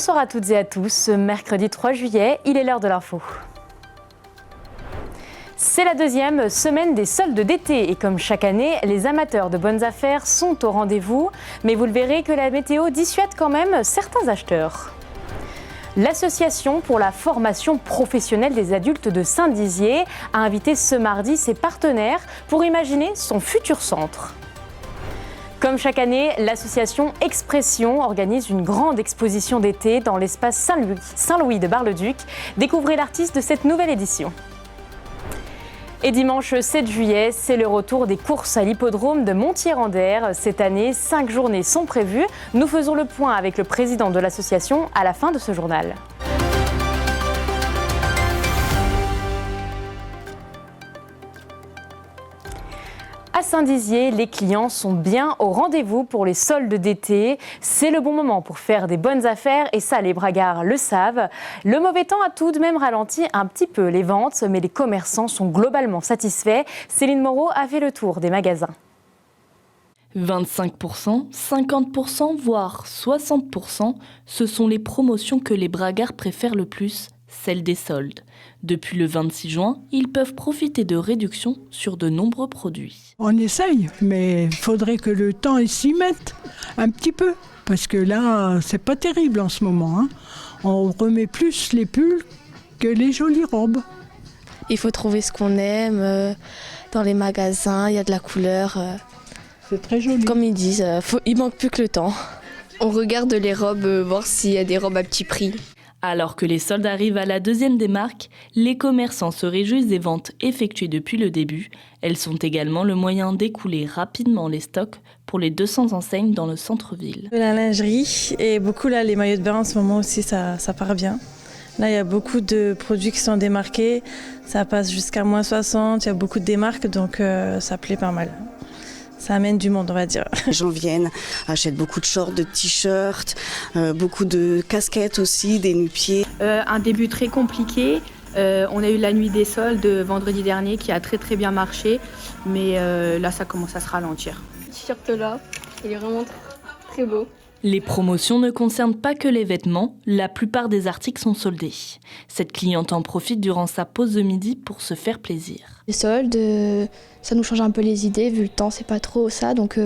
Bonsoir à toutes et à tous, ce mercredi 3 juillet, il est l'heure de l'info. C'est la deuxième semaine des soldes d'été et comme chaque année, les amateurs de bonnes affaires sont au rendez-vous. Mais vous le verrez que la météo dissuade quand même certains acheteurs. L'Association pour la formation professionnelle des adultes de Saint-Dizier a invité ce mardi ses partenaires pour imaginer son futur centre. Comme chaque année, l'association Expression organise une grande exposition d'été dans l'espace Saint-Louis de Bar-le-Duc. Découvrez l'artiste de cette nouvelle édition. Et dimanche 7 juillet, c'est le retour des courses à l'hippodrome de Montier-en-Der. Cette année, 5 journées sont prévues. Nous faisons le point avec le président de l'association à la fin de ce journal. À Saint-Dizier, les clients sont bien au rendez-vous pour les soldes d'été. C'est le bon moment pour faire des bonnes affaires et ça, les bragards le savent. Le mauvais temps a tout de même ralenti un petit peu les ventes, mais les commerçants sont globalement satisfaits. Céline Moreau a fait le tour des magasins. 25%, 50%, voire 60%, ce sont les promotions que les bragards préfèrent le plus, celles des soldes. Depuis le 26 juin, ils peuvent profiter de réductions sur de nombreux produits. On essaye, mais il faudrait que le temps s'y mette un petit peu. Parce que là, c'est pas terrible en ce moment. On remet plus les pulls que les jolies robes. Il faut trouver ce qu'on aime. Dans les magasins, il y a de la couleur. C'est très joli. Comme ils disent, il manque plus que le temps. On regarde les robes, voir s'il y a des robes à petit prix. Alors que les soldes arrivent à la deuxième des marques, les commerçants se réjouissent des ventes effectuées depuis le début. Elles sont également le moyen d'écouler rapidement les stocks pour les 200 enseignes dans le centre-ville. La lingerie et beaucoup là, les maillots de bain en ce moment aussi, ça part bien. Là, il y a beaucoup de produits qui sont démarqués, ça passe jusqu'à moins 60, il y a beaucoup de démarques, donc ça plaît pas mal. Ça amène du monde, on va dire. Les gens viennent, achètent beaucoup de shorts, de t-shirts, beaucoup de casquettes aussi, des nu-pieds. Un début très compliqué. On a eu la nuit des soldes vendredi dernier qui a très bien marché. Mais là, ça commence à se ralentir. Ce t-shirt là, il est vraiment très beau. Les promotions ne concernent pas que les vêtements, la plupart des articles sont soldés. Cette cliente en profite durant sa pause de midi pour se faire plaisir. Les soldes, ça nous change un peu les idées, vu le temps c'est pas trop ça, donc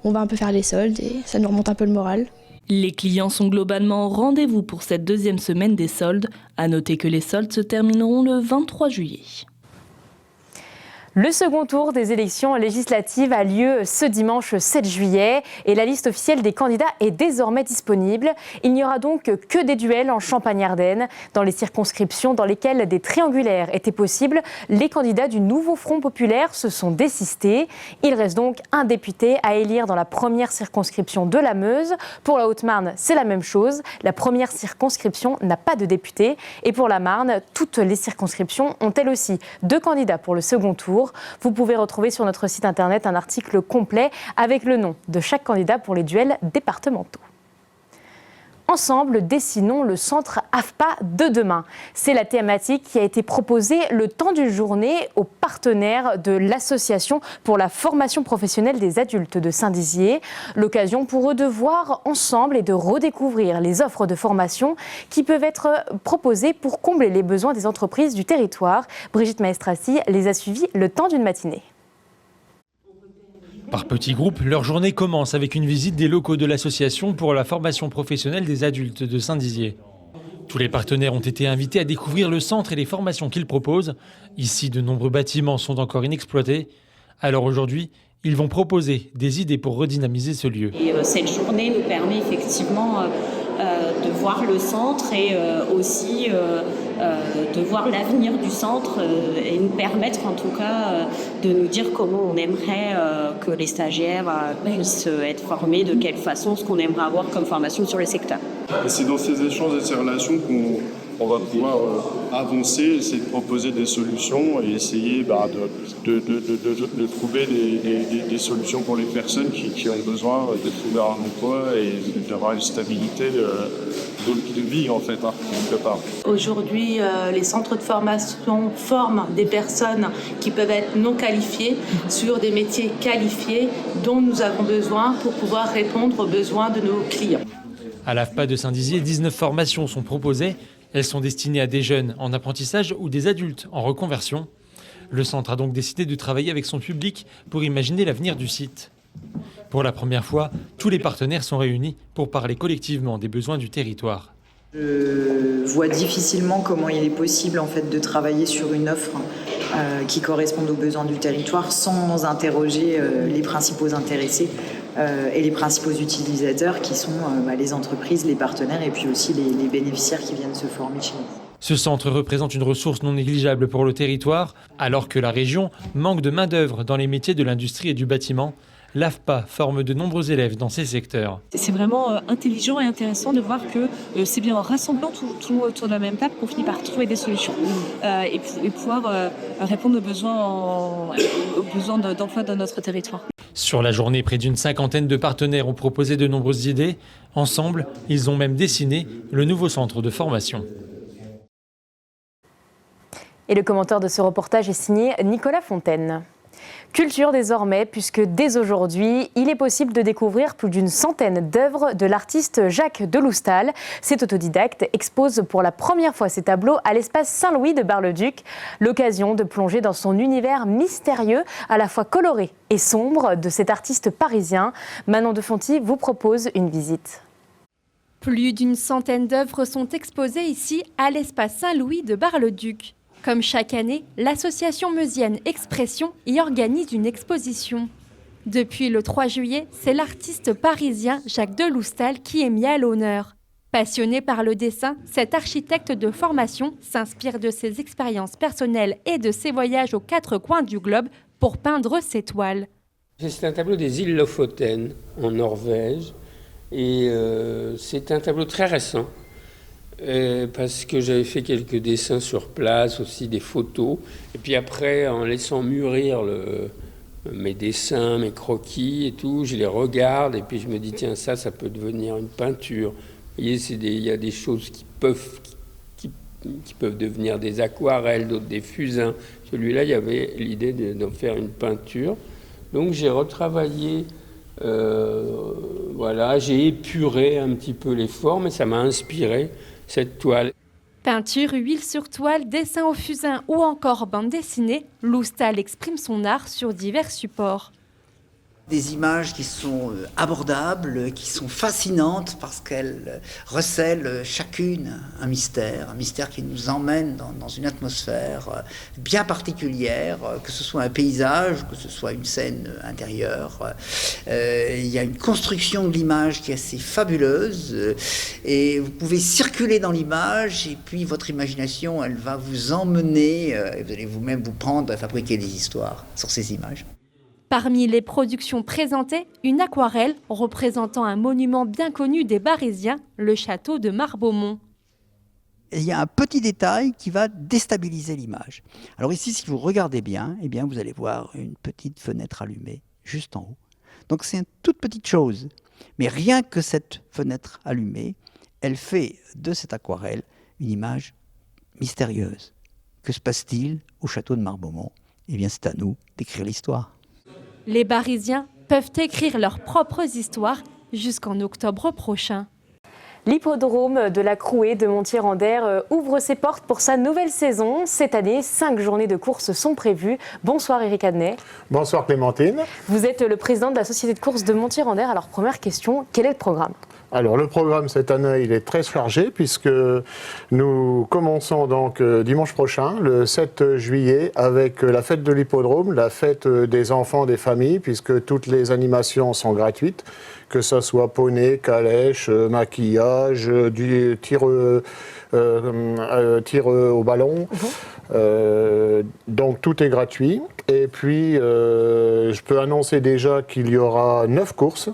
on va un peu faire les soldes et ça nous remonte un peu le moral. Les clients sont globalement au rendez-vous pour cette deuxième semaine des soldes. À noter que les soldes se termineront le 23 juillet. Le second tour des élections législatives a lieu ce dimanche 7 juillet et la liste officielle des candidats est désormais disponible. Il n'y aura donc que des duels en Champagne-Ardenne. Dans les circonscriptions dans lesquelles des triangulaires étaient possibles, les candidats du nouveau Front populaire se sont désistés. Il reste donc un député à élire dans la première circonscription de la Meuse. Pour la Haute-Marne, c'est la même chose. La première circonscription n'a pas de député. Et pour la Marne, toutes les circonscriptions ont elles aussi 2 candidats pour le second tour. Vous pouvez retrouver sur notre site internet un article complet avec le nom de chaque candidat pour les duels départementaux. Ensemble, dessinons le centre AFPA de demain. C'est la thématique qui a été proposée le temps d'une journée aux partenaires de l'Association pour la formation professionnelle des adultes de Saint-Dizier. L'occasion pour eux de voir ensemble et de redécouvrir les offres de formation qui peuvent être proposées pour combler les besoins des entreprises du territoire. Brigitte Maestrassi les a suivis le temps d'une matinée. Par petits groupes, leur journée commence avec une visite des locaux de l'Association pour la formation professionnelle des adultes de Saint-Dizier. Tous les partenaires ont été invités à découvrir le centre et les formations qu'il propose. Ici, de nombreux bâtiments sont encore inexploités. Alors aujourd'hui, ils vont proposer des idées pour redynamiser ce lieu. Et cette journée nous permet effectivement de voir le centre et aussi de voir l'avenir du centre et nous permettre en tout cas de nous dire comment on aimerait que les stagiaires puissent être formés, de quelle façon, ce qu'on aimerait avoir comme formation sur le secteur. Et c'est dans ces échanges et ces relations qu'on va pouvoir avancer, essayer de proposer des solutions et essayer de trouver des solutions pour les personnes qui ont besoin de trouver un emploi et d'avoir une stabilité de vie en fait, quelque part. Aujourd'hui, les centres de formation forment des personnes qui peuvent être non qualifiées sur des métiers qualifiés dont nous avons besoin pour pouvoir répondre aux besoins de nos clients. À l'AFPA de Saint-Dizier, 19 formations sont proposées. Elles sont destinées à des jeunes en apprentissage ou des adultes en reconversion. Le centre a donc décidé de travailler avec son public pour imaginer l'avenir du site. Pour la première fois, tous les partenaires sont réunis pour parler collectivement des besoins du territoire. Je vois difficilement comment il est possible en fait, de travailler sur une offre qui corresponde aux besoins du territoire sans interroger les principaux intéressés et les principaux utilisateurs qui sont les entreprises, les partenaires et puis aussi les bénéficiaires qui viennent se former chez nous. Ce centre représente une ressource non négligeable pour le territoire, alors que la région manque de main-d'œuvre dans les métiers de l'industrie et du bâtiment. L'AFPA forme de nombreux élèves dans ces secteurs. C'est vraiment intelligent et intéressant de voir que c'est bien en rassemblant tout autour de la même table qu'on finit par trouver des solutions et pouvoir répondre aux besoins d'emploi dans notre territoire. Sur la journée, près d'une cinquantaine de partenaires ont proposé de nombreuses idées. Ensemble, ils ont même dessiné le nouveau centre de formation. Et le commentaire de ce reportage est signé Nicolas Fontaine. Culture désormais, puisque dès aujourd'hui, il est possible de découvrir plus d'une centaine d'œuvres de l'artiste Jacques Deloustal. Cet autodidacte expose pour la première fois ses tableaux à l'espace Saint-Louis de Bar-le-Duc. L'occasion de plonger dans son univers mystérieux, à la fois coloré et sombre, de cet artiste parisien. Manon de Fonty vous propose une visite. Plus d'une centaine d'œuvres sont exposées ici à l'espace Saint-Louis de Bar-le-Duc. Comme chaque année, l'association meusienne Expression y organise une exposition. Depuis le 3 juillet, c'est l'artiste parisien Jacques Deloustal qui est mis à l'honneur. Passionné par le dessin, cet architecte de formation s'inspire de ses expériences personnelles et de ses voyages aux 4 coins du globe pour peindre ses toiles. C'est un tableau des îles Lofoten en Norvège et c'est un tableau très récent. Parce que j'avais fait quelques dessins sur place, aussi des photos. Et puis après, en laissant mûrir mes dessins, mes croquis et tout, je les regarde et puis je me dis, tiens, ça peut devenir une peinture. Vous voyez, il y a des choses qui peuvent devenir des aquarelles, d'autres des fusains. Celui-là, il y avait l'idée d'en faire une peinture. Donc j'ai retravaillé, j'ai épuré un petit peu les formes et ça m'a inspiré cette toile. Peinture, huile sur toile, dessin au fusain ou encore bande dessinée, Loustal exprime son art sur divers supports. Des images qui sont abordables, qui sont fascinantes parce qu'elles recèlent chacune un mystère qui nous emmène dans une atmosphère bien particulière, que ce soit un paysage, que ce soit une scène intérieure. Il y a une construction de l'image qui est assez fabuleuse et vous pouvez circuler dans l'image et puis votre imagination, elle va vous emmener, et vous allez vous-même vous prendre à fabriquer des histoires sur ces images. Parmi les productions présentées, une aquarelle représentant un monument bien connu des Barésiens, le château de Marbeaumont. Il y a un petit détail qui va déstabiliser l'image. Alors ici, si vous regardez bien, vous allez voir une petite fenêtre allumée juste en haut. Donc c'est une toute petite chose. Mais rien que cette fenêtre allumée, elle fait de cette aquarelle une image mystérieuse. Que se passe-t-il au château de Marbeaumont ? C'est à nous d'écrire l'histoire. Les Barésiens peuvent écrire leurs propres histoires jusqu'en octobre prochain. L'hippodrome de la Crouée de Montier-en-Der ouvre ses portes pour sa nouvelle saison. Cette année, 5 journées de course sont prévues. Bonsoir Éric Adnet. Bonsoir Clémentine. Vous êtes le président de la société de course de Montier-en-Der. Alors première question, quel est le programme ? Alors le programme cette année, il est très chargé puisque nous commençons donc dimanche prochain, le 7 juillet, avec la fête de l'hippodrome, la fête des enfants, des familles, puisque toutes les animations sont gratuites, que ce soit poney, calèche, maquillage, du tir au ballon. Donc tout est gratuit. Et puis je peux annoncer déjà qu'il y aura 9 courses.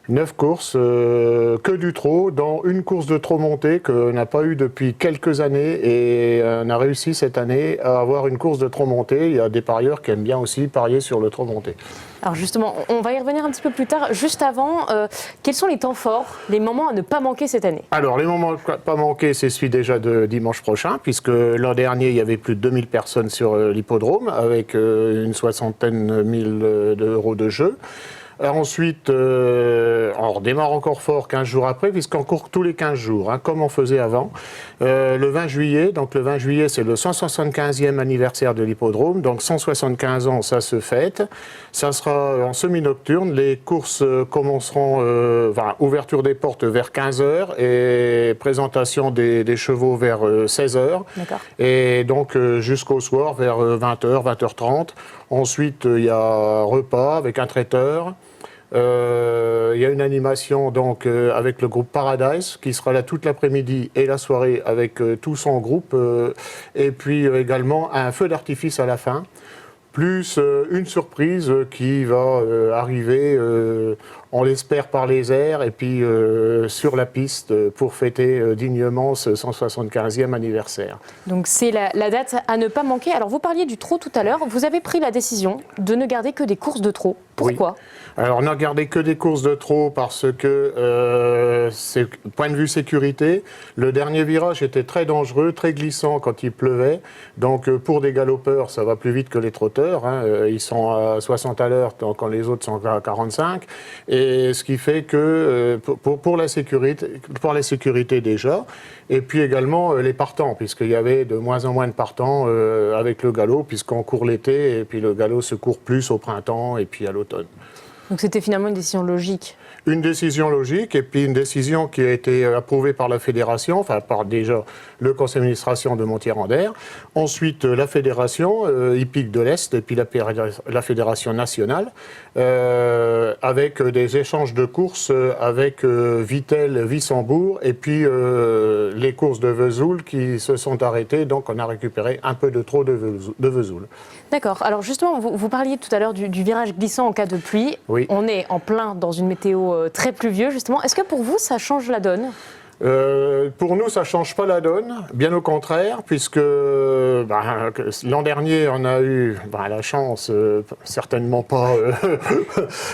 9 courses, que du trot, dont une course de trot monté qu'on n'a pas eu depuis quelques années et on a réussi cette année à avoir une course de trot monté. Il y a des parieurs qui aiment bien aussi parier sur le trot monté. Alors justement, on va y revenir un petit peu plus tard. Juste avant, quels sont les temps forts, les moments à ne pas manquer cette année ? Alors les moments à ne pas manquer, c'est celui déjà de dimanche prochain, puisque l'an dernier, il y avait plus de 2000 personnes sur l'hippodrome avec une 60 000 d'euros de jeu. Ensuite, on redémarre encore fort 15 jours après, puisqu'on court tous les 15 jours, comme on faisait avant. Le 20 juillet, donc le 20 juillet, c'est le 175e anniversaire de l'hippodrome, donc 175 ans, ça se fête. Ça sera en semi-nocturne. Les courses commenceront, ouverture des portes vers 15h et présentation des chevaux vers 16h. Et donc jusqu'au soir vers 20h, 20h30. Ensuite, il y a repas avec un traiteur. Il y a une animation donc avec le groupe Paradise qui sera là toute l'après-midi et la soirée avec tout son groupe et puis également un feu d'artifice à la fin, plus une surprise qui va arriver, on l'espère par les airs et puis sur la piste pour fêter dignement ce 175e anniversaire. Donc c'est la date à ne pas manquer. Alors vous parliez du trot tout à l'heure, vous avez pris la décision de ne garder que des courses de trot. Pourquoi ? Alors on n'a gardé que des courses de trot parce que c'est point de vue sécurité. Le dernier virage était très dangereux, très glissant quand il pleuvait. Donc pour des galopeurs, ça va plus vite que les trotteurs. Ils sont à 60 à l'heure quand les autres sont à 45. Et ce qui fait que pour la sécurité déjà, et puis également les partants, puisqu'il y avait de moins en moins de partants avec le galop, puisqu'on court l'été et puis le galop se court plus au printemps et puis à l'automne. Donc c'était finalement une décision logique. Une décision logique et puis une décision qui a été approuvée par la fédération, enfin par déjà le conseil d'administration de Montier-Randert, ensuite la fédération hippique de l'Est et puis la fédération nationale, avec des échanges de courses avec Vittel, Wissembourg et puis les courses de Vesoul qui se sont arrêtées, donc on a récupéré un peu de trop de Vesoul. D'accord, alors justement vous parliez tout à l'heure du virage glissant en cas de pluie. Oui. On est en plein dans une météo très pluvieuse justement. Est-ce que pour vous ça change la donne ? Pour nous, ça ne change pas la donne, bien au contraire, puisque l'an dernier, on a eu la chance, certainement pas,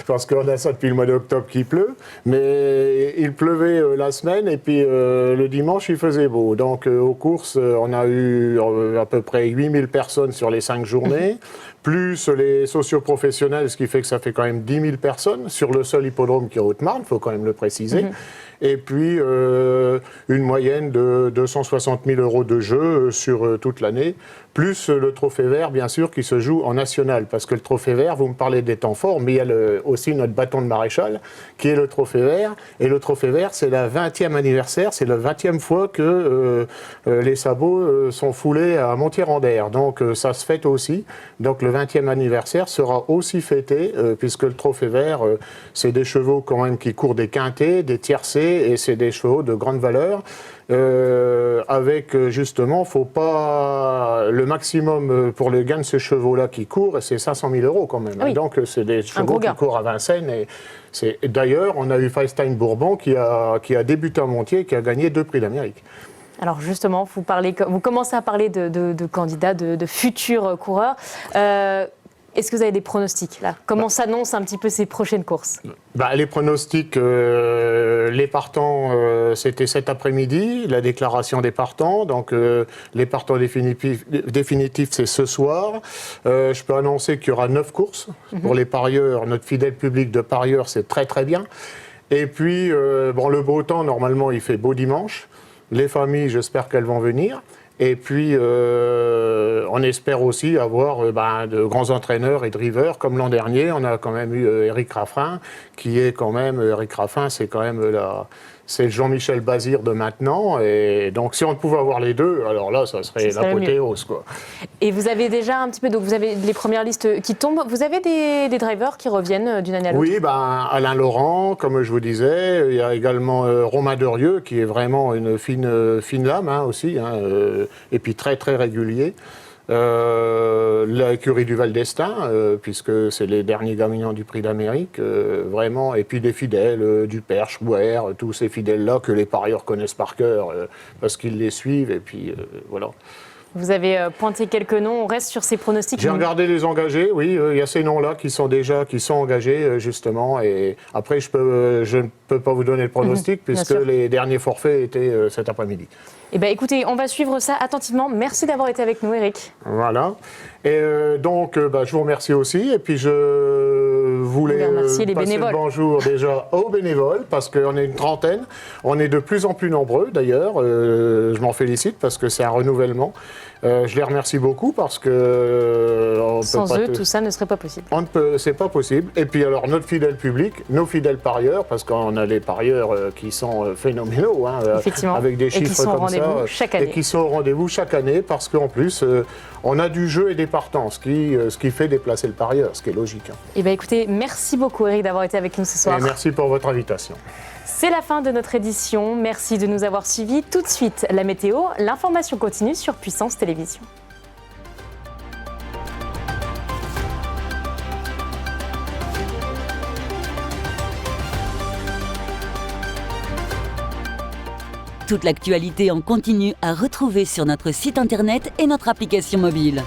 parce qu'on a ça depuis le mois d'octobre qu'il pleut, mais il pleuvait la semaine et puis le dimanche, il faisait beau. Donc aux courses, on a eu à peu près 8000 personnes sur les 5 journées, plus les socioprofessionnels, ce qui fait que ça fait quand même 10 000 personnes sur le seul hippodrome qui est Haute-Marne, il faut quand même le préciser. Et puis une moyenne de 260 000 € de jeu sur toute l'année, plus le trophée vert, bien sûr, qui se joue en national. Parce que le trophée vert, vous me parlez des temps forts, mais il y a aussi notre bâton de maréchal, qui est le trophée vert. Et le trophée vert, c'est la 20e anniversaire, c'est la 20e fois que les sabots sont foulés à Montier-Randert. Donc ça se fête aussi. Donc le 20e anniversaire sera aussi fêté, puisque le trophée vert, c'est des chevaux quand même qui courent des quintés, des tiercés, et c'est des chevaux de grande valeur. Avec justement, faut pas le maximum pour le gain de ces chevaux-là qui courent, c'est 500 000 € quand même. Oui. Donc c'est des chevaux qui courent à Vincennes. Et d'ailleurs, on a eu Feinstein Bourbon qui a débuté à Montier et qui a gagné 2 prix d'Amérique. Alors justement, vous commencez à parler de candidats, de futurs coureurs. Est-ce que vous avez des pronostics là ? Comment s'annoncent un petit peu ces prochaines courses ? Les pronostics, les partants, c'était cet après-midi, la déclaration des partants. Donc les partants définitifs, c'est ce soir. Je peux annoncer qu'il y aura 9 courses. Pour les parieurs, notre fidèle public de parieurs, c'est très très bien. Et puis, le beau temps, normalement, il fait beau dimanche. Les familles, j'espère qu'elles vont venir. Et puis, on espère aussi avoir de grands entraîneurs et drivers. Comme l'an dernier, on a quand même eu Éric Raffin, qui est quand même... Éric Raffin, c'est quand même c'est Jean-Michel Bazir de maintenant. Et donc, si on pouvait avoir les deux, alors là, ça serait l'apothéose, quoi. Et vous avez déjà un petit peu... Donc, vous avez les premières listes qui tombent. Vous avez des drivers qui reviennent d'une année à l'autre ? Oui, Alain Laurent, comme je vous disais. Il y a également Romain Derieux, qui est vraiment une fine lame aussi, et puis très, très régulier. L'écurie du Val d'Estaing, puisque c'est les derniers gagnants du Prix d'Amérique, vraiment, et puis des fidèles, du Perche, Bouer, tous ces fidèles-là que les parieurs connaissent par cœur, parce qu'ils les suivent, et puis voilà. Vous avez pointé quelques noms, on reste sur ces pronostics. J'ai regardé les engagés, oui, il y a ces noms-là qui sont engagés, justement, et après je ne peux pas vous donner le pronostic, puisque les derniers forfaits étaient cet après-midi. Eh bien, écoutez, on va suivre ça attentivement. Merci d'avoir été avec nous, Éric. Voilà. Et donc, je vous remercie aussi. Et puis, je vous voulais remercier les passer bénévoles. le bonjour déjà aux bénévoles, parce qu'on est une trentaine. On est de plus en plus nombreux d'ailleurs. Je m'en félicite parce que c'est un renouvellement. Je les remercie beaucoup parce que sans eux, tout ça ne serait pas possible. C'est pas possible. Et puis alors notre fidèle public, nos fidèles parieurs, parce qu'on a les parieurs qui sont phénoménaux, hein, avec des chiffres comme ça, et qui sont au rendez-vous chaque année, parce qu'en plus on a du jeu et des partants, ce qui fait déplacer le parieur, ce qui est logique. Eh bien écoutez, merci beaucoup Eric d'avoir été avec nous ce soir. Et merci pour votre invitation. C'est la fin de notre édition. Merci de nous avoir suivis. Tout de suite, la météo, l'information continue sur Puissance Télévision. Toute l'actualité en continu à retrouver sur notre site internet et notre application mobile.